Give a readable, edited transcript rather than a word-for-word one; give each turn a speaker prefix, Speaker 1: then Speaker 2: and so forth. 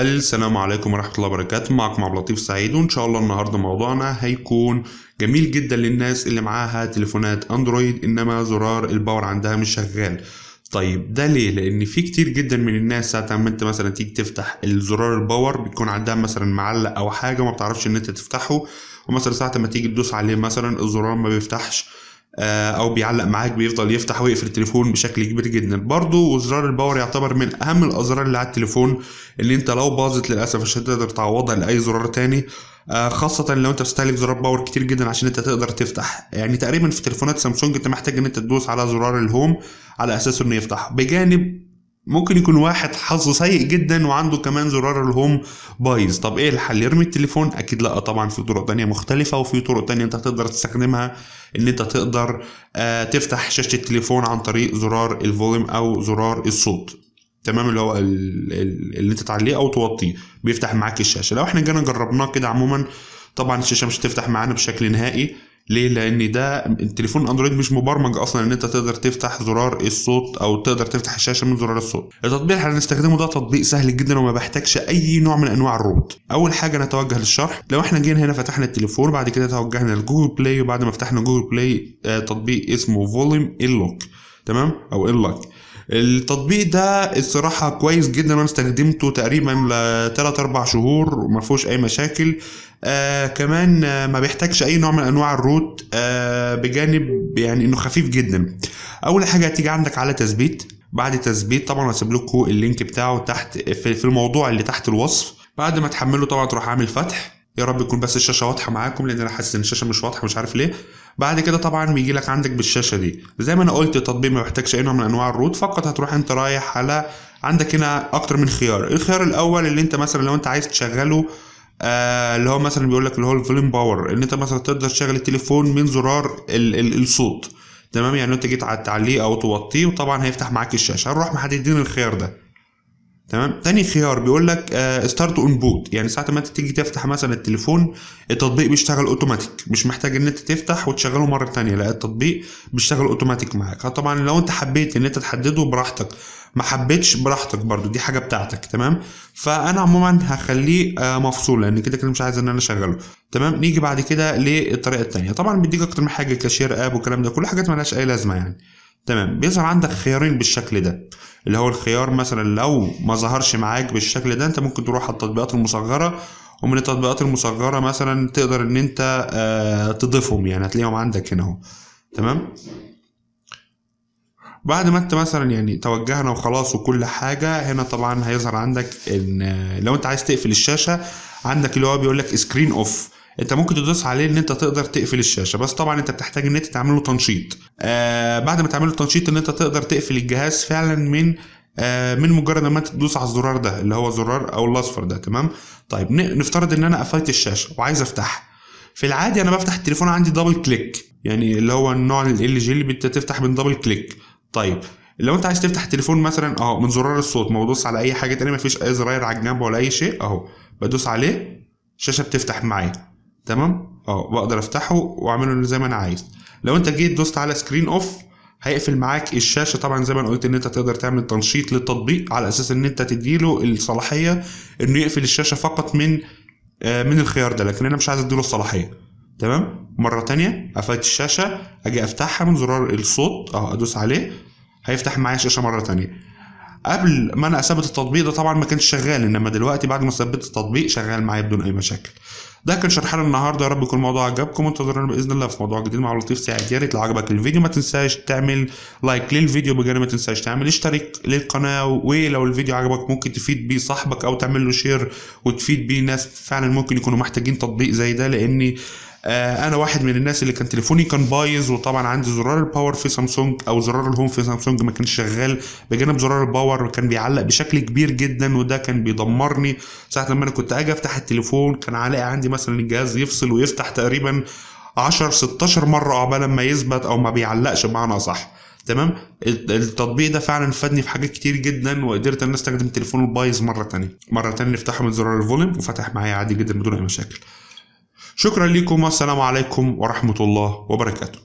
Speaker 1: السلام عليكم ورحمة الله وبركاته. معكم عبد اللطيف سعيد، وإن شاء الله النهاردة موضوعنا هيكون جميل جدا للناس اللي معاها تليفونات أندرويد إنما زرار الباور عندها مش شغال. طيب ده ليه؟ لأن في كتير جدا من الناس ساعة ما أنت مثلا تيجي تفتح الزرار الباور بتكون عندها مثلا معلق أو حاجة ما بتعرفش إن أنت تفتحه، ومثلا ساعة ما تيجي تدوس عليه مثلا الزرار ما بيفتحش او بيعلق معاك، بيفضل يفتح ويقفل التليفون بشكل كبير جدا. برضو زرار الباور يعتبر من اهم الازرار اللي على التليفون، اللي انت لو باظت للاسف مش هتقدر تعوضها لاي زرار تاني، خاصة لو انت بتستهلك زرار باور كتير جدا عشان انت تقدر تفتح. يعني تقريبا في تليفونات سامسونج انت محتاج ان انت تدوس على زرار الهوم على اساس انه يفتح، بجانب ممكن يكون واحد حظه سيء جدا وعنده كمان زرار الهوم بايظ. طب ايه الحل؟ يرمي التليفون؟ اكيد لا طبعا، في طرق تانية مختلفة وفي طرق تانية انت هتقدر تستخدمها ان انت تقدر تفتح شاشة التليفون عن طريق زرار الفوليوم او زرار الصوت، تمام، اللي هو اللي انت تعليه او توطيه بيفتح معاك الشاشة. لو احنا جينا جربناه كده عموما طبعا الشاشة مش هتفتح معانا بشكل نهائي. ليه؟ لان ده التليفون الاندرويد مش مبرمج اصلا ان انت تقدر تفتح زرار الصوت او تقدر تفتح الشاشه من زرار الصوت. التطبيق اللي هنستخدمه ده تطبيق سهل جدا وما بيحتاجش اي نوع من انواع الروت. اول حاجه نتوجه للشرح. لو احنا جينا هنا فتحنا التليفون، بعد كده توجهنا لجوجل بلاي، وبعد ما فتحنا جوجل بلاي تطبيق اسمه فوليوم اللوك، تمام، او اللوك. التطبيق ده الصراحة كويس جدا، وانا استخدمته تقريبا ل3-4 شهور وما فيهوش اي مشاكل. كمان ما بيحتاجش اي نوع من انواع الروت، بجانب يعني انه خفيف جدا. اول حاجة هتيجي عندك على تثبيت. بعد تثبيت طبعا هسيب لكم اللينك بتاعه تحت في الموضوع اللي تحت الوصف. بعد ما تحمله طبعا تروح عامل فتح. يا رب يكون بس الشاشه واضحه معاكم، لان انا حاسس ان الشاشه مش واضحه مش عارف ليه. بعد كده طبعا بيجي لك عندك بالشاشه دي زي ما انا قلت التطبيق ما بيحتاجش اي نوع من انواع الروت، فقط هتروح انت رايح على عندك هنا اكتر من خيار. الخيار الاول اللي انت مثلا لو انت عايز تشغله اللي هو مثلا بيقول لك اللي هو الفوليوم باور، ان انت مثلا تقدر تشغل التليفون من زرار الصوت، تمام. يعني انت جيت تعليه او توطيه وطبعا هيفتح معاك الشاشه. هنروح محددين الخيار ده، تمام. تاني خيار بيقول لك ستارت اون بوت، يعني ساعه ما انت تيجي تفتح مثلا التليفون التطبيق بيشتغل اوتوماتيك، مش محتاج ان انت تفتح وتشغله مره تانية، لا التطبيق بيشتغل اوتوماتيك معاك. طبعا لو انت حبيت ان انت تحدده براحتك، ما حبيتش براحتك برضو، دي حاجه بتاعتك، تمام. فانا عموما هخليه مفصول لان كده كده مش عايز ان انا اشغله، تمام. نيجي بعد كده للطريقه التانية. طبعا بيديك اكتر من حاجه كاشير اب والكلام ده، كل حاجات مالهاش اي لازمه يعني، تمام. بيظهر عندك خيارين بالشكل ده، اللي هو الخيار مثلا لو ما ظهرش معاك بالشكل ده انت ممكن تروح على التطبيقات المصغره، ومن التطبيقات المصغره مثلا تقدر ان انت تضيفهم، يعني هتلاقيهم عندك هنا اهو، تمام. بعد ما انت مثلا يعني توجهنا وخلاص وكل حاجه، هنا طبعا هيظهر عندك ان لو انت عايز تقفل الشاشه عندك اللي هو بيقول لك سكرين اوف، انت ممكن تدوس عليه ان انت تقدر تقفل الشاشه، بس طبعا انت بتحتاج ان انت تعمل له تنشيط. بعد ما تعمل له تنشيط ان انت تقدر تقفل الجهاز فعلا من مجرد ما انت تدوس على الزرار ده اللي هو زرار او الاصفر ده، تمام. طيب نفترض ان انا قفلت الشاشه وعايز افتحها. في العادي انا بفتح التليفون عندي دبل كليك، يعني اللي هو النوع ال جي اللي بتفتح من دبل كليك. طيب لو انت عايز تفتح التليفون مثلا اهو من زرار الصوت، ما بدوس على اي حاجه تانية، مفيش اي زراير على الجنب ولا اي شيء، اهو بدوس عليه الشاشه بتفتح معايا، تمام. بقدر افتحه واعمله زي ما انا عايز. لو انت جيت دوست على سكرين اوف هيقفل معاك الشاشه. طبعا زي ما انا قلت ان انت تقدر تعمل تنشيط للتطبيق على اساس ان انت تديله الصلاحيه انه يقفل الشاشه فقط من الخيار ده، لكن انا مش عايز اديله الصلاحيه، تمام. مره تانية قفلت الشاشه اجي افتحها من زرار الصوت ادوس عليه هيفتح معايا الشاشه مره تانية. قبل ما انا اثبت التطبيق ده طبعا ما كانش شغال، انما دلوقتي بعد ما ثبت التطبيق شغال معايا بدون اي مشاكل. ده كان شرحنا النهارده، يا رب يكون الموضوع عجبكم، وانتظرونا باذن الله في موضوع جديد مع لطيف سعيد. يا ريت لو عجبك الفيديو ما تنساش تعمل لايك للفيديو، بجانب ما تنساش تعمل اشتراك للقناه، ولو الفيديو عجبك ممكن تفيد بيه صاحبك او تعمل له شير وتفيد بيه ناس فعلا ممكن يكونوا محتاجين تطبيق زي ده. لاني انا واحد من الناس اللي كان تليفوني كان بايظ، وطبعا عندي زرار الباور في سامسونج او زرار الهوم في سامسونج ما كانش شغال، بجانب زرار الباور كان بيعلق بشكل كبير جدا، وده كان بيدمرني. ساعه لما انا كنت اجي افتح التليفون كان علاقي عندي مثلا الجهاز يفصل ويفتح تقريبا 10-16 مره عقبال ما يثبت او ما بيعلقش بمعنى صح، تمام. التطبيق ده فعلا فادني في حاجات كتير جدا، وقدرت ان استخدم التليفون البايظ مره تانية نفتحه من زرار الفوليوم وفتح معايا عادي جدا بدون اي مشاكل. شكرا لكم والسلام عليكم ورحمة الله وبركاته.